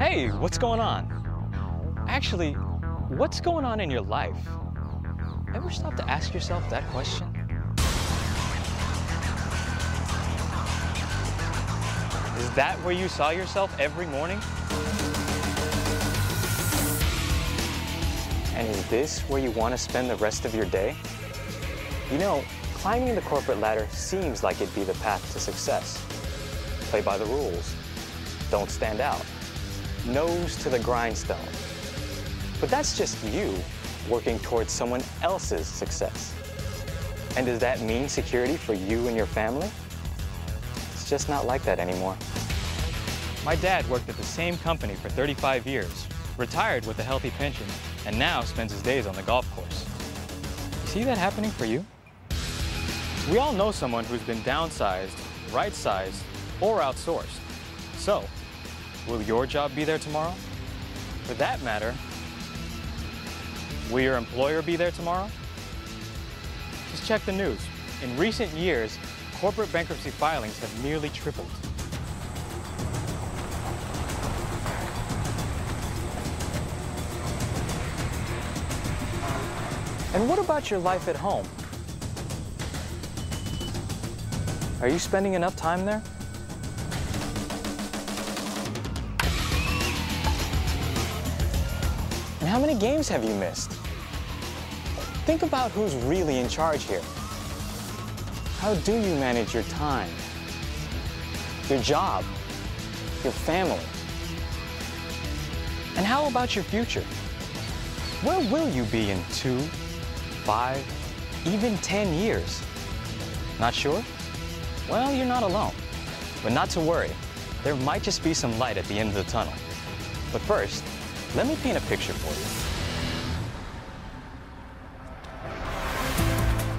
Hey, what's going on? Actually, what's going on in your life? Ever stop to ask yourself that question? Is that where you saw yourself every morning? And is this where you want to spend the rest of your day? You know, climbing the corporate ladder seems like it'd be the path to success. Play by the rules. Don't stand out. Nose to the grindstone. But that's just you working towards someone else's success. And does that mean security for you and your family? It's just not like that anymore. My dad worked at the same company for 35 years, retired with a healthy pension, and now spends his days on the golf course. You see that happening for you? We all know someone who's been downsized, right-sized, or outsourced. So, will your job be there tomorrow? For that matter, will your employer be there tomorrow? Just check the news. In recent years, corporate bankruptcy filings have nearly tripled. And what about your life at home? Are you spending enough time there? And how many games have you missed? Think about who's really in charge here. How do you manage your time, your job, your family? And how about your future? Where will you be in 2, 5, even 10 years? Not sure? Well, you're not alone. But not to worry. There might just be some light at the end of the tunnel. But first, let me paint a picture for you.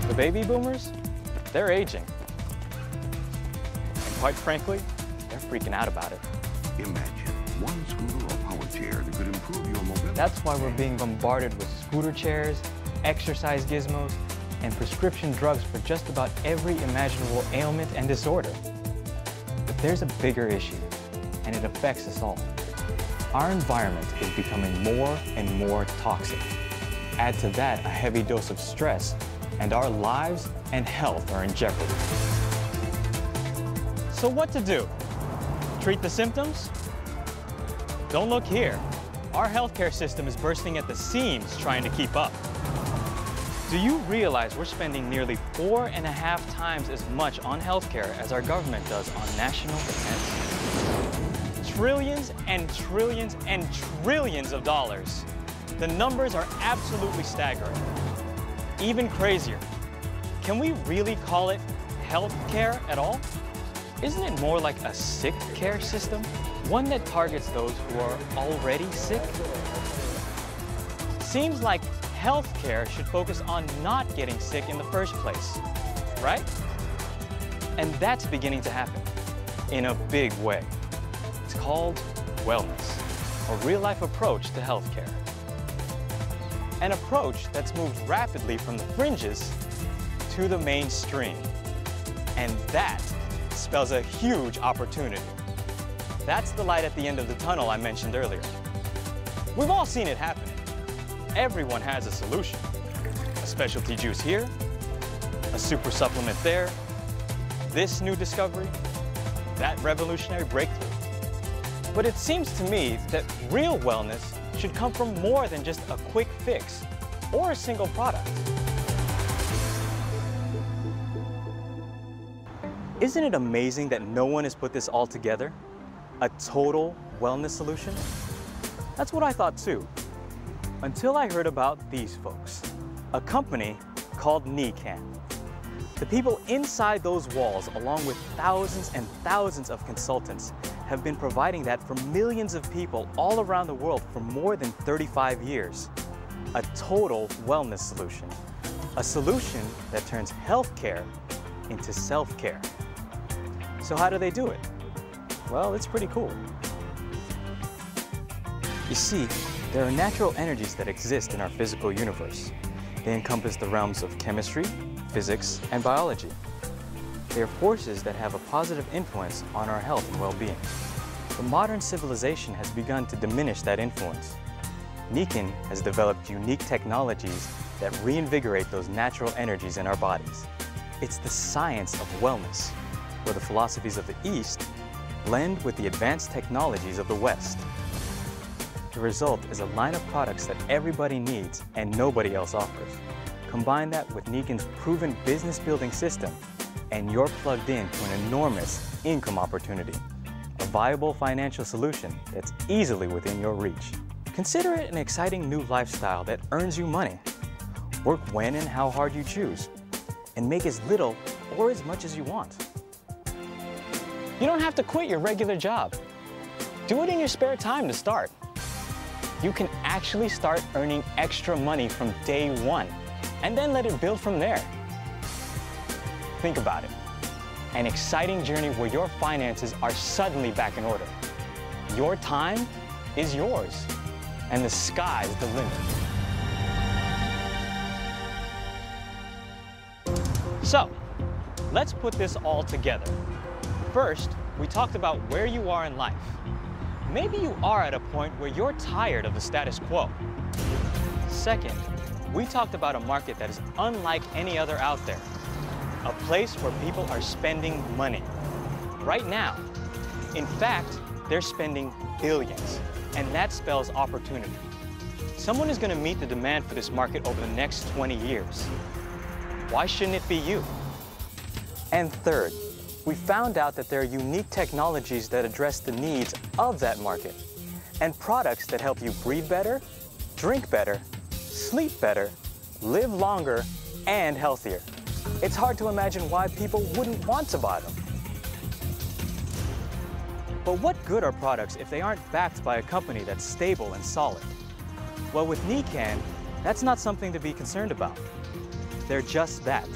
The baby boomers, they're aging. And quite frankly, they're freaking out about it. Imagine one scooter or power chair that could improve your mobility. That's why we're being bombarded with scooter chairs, exercise gizmos, and prescription drugs for just about every imaginable ailment and disorder. But there's a bigger issue, and it affects us all. Our environment is becoming more and more toxic. Add to that a heavy dose of stress, and our lives and health are in jeopardy. So what to do? Treat the symptoms? Don't look here. Our healthcare system is bursting at the seams trying to keep up. Do you realize we're spending nearly 4.5 times as much on healthcare as our government does on national defense? Trillions and trillions and trillions of dollars. The numbers are absolutely staggering. Even crazier. Can we really call it healthcare at all? Isn't it more like a sick care system? One that targets those who are already sick? Seems like healthcare should focus on not getting sick in the first place, right? And that's beginning to happen in a big way. It's called wellness, a real-life approach to healthcare. An approach that's moved rapidly from the fringes to the mainstream. And that spells a huge opportunity. That's the light at the end of the tunnel I mentioned earlier. We've all seen it happening. Everyone has a solution. A specialty juice here, a super supplement there, this new discovery, that revolutionary breakthrough. But it seems to me that real wellness should come from more than just a quick fix or a single product. Isn't it amazing that no one has put this all together? A total wellness solution? That's what I thought too. Until I heard about these folks, a company called NECAN. The people inside those walls, along with thousands and thousands of consultants, have been providing that for millions of people all around the world for more than 35 years. A total wellness solution. A solution that turns healthcare into self-care. So how do they do it? Well, it's pretty cool. You see, there are natural energies that exist in our physical universe. They encompass the realms of chemistry, physics, and biology. They are forces that have a positive influence on our health and well-being. But modern civilization has begun to diminish that influence. Nikken has developed unique technologies that reinvigorate those natural energies in our bodies. It's the science of wellness, where the philosophies of the East blend with the advanced technologies of the West. The result is a line of products that everybody needs and nobody else offers. Combine that with Nikken's proven business-building system, and you're plugged in to an enormous income opportunity, a viable financial solution that's easily within your reach. Consider it an exciting new lifestyle that earns you money. Work when and how hard you choose, and make as little or as much as you want. You don't have to quit your regular job. Do it in your spare time to start. You can actually start earning extra money from day one, and then let it build from there. Think about it. An exciting journey where your finances are suddenly back in order. Your time is yours, and the sky's the limit. So, let's put this all together. First, we talked about where you are in life. Maybe you are at a point where you're tired of the status quo. Second, we talked about a market that is unlike any other out there. A place where people are spending money. Right now. In fact, they're spending billions, and that spells opportunity. Someone is going to meet the demand for this market over the next 20 years. Why shouldn't it be you? And third, we found out that there are unique technologies that address the needs of that market, and products that help you breathe better, drink better, sleep better, live longer, and healthier. It's hard to imagine why people wouldn't want to buy them. But what good are products if they aren't backed by a company that's stable and solid? Well, with Nikken, that's not something to be concerned about. They're just that,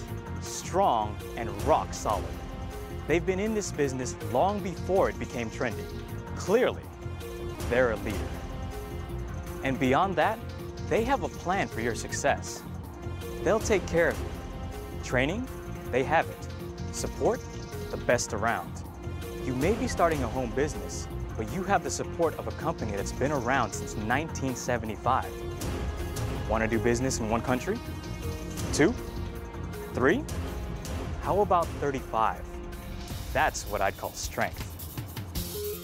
strong and rock solid. They've been in this business long before it became trendy. Clearly, they're a leader. And beyond that, they have a plan for your success. They'll take care of you. Training, they have it. Support, the best around. You may be starting a home business, but you have the support of a company that's been around since 1975. Want to do business in one country? 2? 3? How about 35? That's what I'd call strength.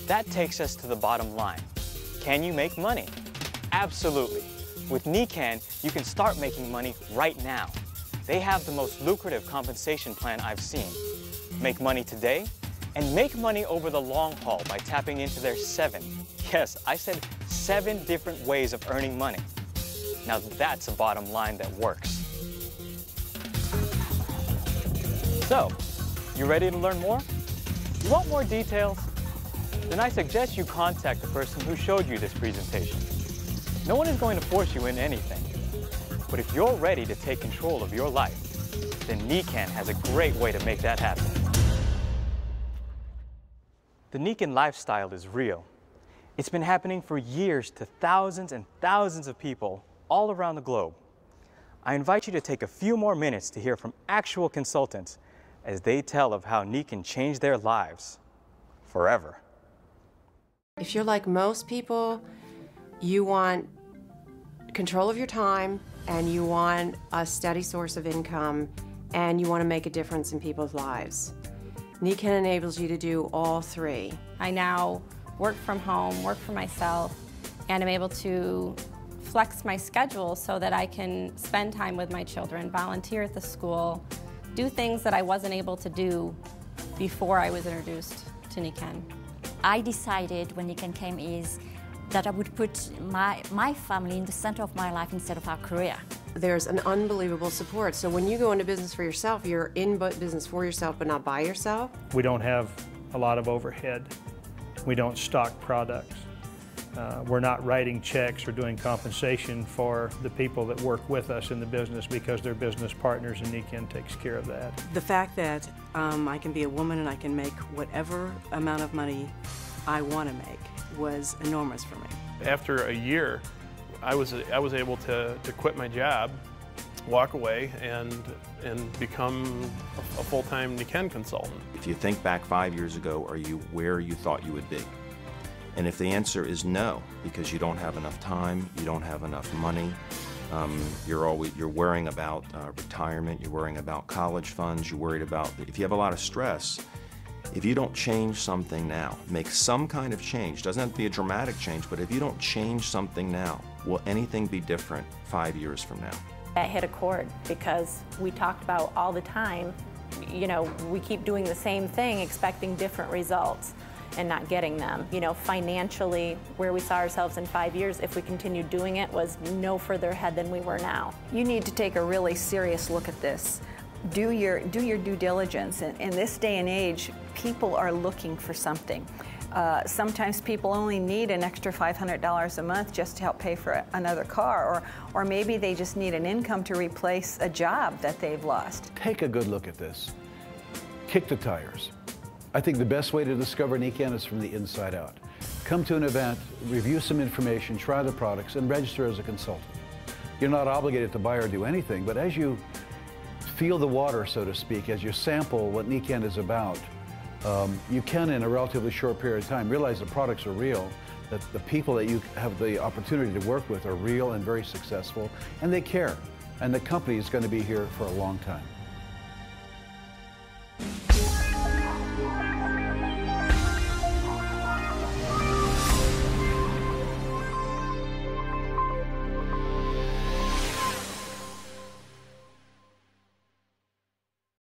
That takes us to the bottom line. Can you make money? Absolutely. With Nikken, you can start making money right now. They have the most lucrative compensation plan I've seen. Make money today, and make money over the long haul by tapping into their 7, yes, I said 7 different ways of earning money. Now that's a bottom line that works. So, you ready to learn more? You want more details? Then I suggest you contact the person who showed you this presentation. No one is going to force you into anything. But if you're ready to take control of your life, then Nikken has a great way to make that happen. The Nikken lifestyle is real. It's been happening for years to thousands and thousands of people all around the globe. I invite you to take a few more minutes to hear from actual consultants as they tell of how Nikken changed their lives forever. If you're like most people, you want control of your time, and you want a steady source of income, and you want to make a difference in people's lives. Nikken enables you to do all 3. I now work from home, work for myself, and I'm able to flex my schedule so that I can spend time with my children, volunteer at the school, do things that I wasn't able to do before I was introduced to Nikken. I decided when Nikken came is that I would put my family in the center of my life instead of our career. There's an unbelievable support. So when you go into business for yourself, you're in business for yourself but not by yourself. We don't have a lot of overhead. We don't stock products. We're not writing checks or doing compensation for the people that work with us in the business because they're business partners, and Nikken takes care of that. The fact that I can be a woman and I can make whatever amount of money I want to make was enormous for me. After a year, I was able to quit my job, walk away, and become a full-time Nikken consultant. If you think back 5 years ago, are you where you thought you would be? And if the answer is no, because you don't have enough time, you don't have enough money, you're worrying about retirement, you're worrying about college funds, you're worried about, if you have a lot of stress, if you don't change something now, make some kind of change, doesn't have to be a dramatic change, but if you don't change something now, will anything be different 5 years from now? That hit a chord because we talked about all the time, you know, we keep doing the same thing expecting different results and not getting them. You know, financially, where we saw ourselves in 5 years, if we continued doing it, was no further ahead than we were now. You need to take a really serious look at this. Do your due diligence. In this day and age, people are looking for something. Sometimes people only need an extra $500 a month just to help pay for another car, or maybe they just need an income to replace a job that they've lost. Take a good look at this. Kick the tires. I think the best way to discover NECAN is from the inside out. Come to an event, review some information, try the products, and register as a consultant. You're not obligated to buy or do anything, but as you feel the water, so to speak, as you sample what NECAN is about, you can, in a relatively short period of time, realize the products are real, that the people that you have the opportunity to work with are real and very successful, and they care. And the company is going to be here for a long time.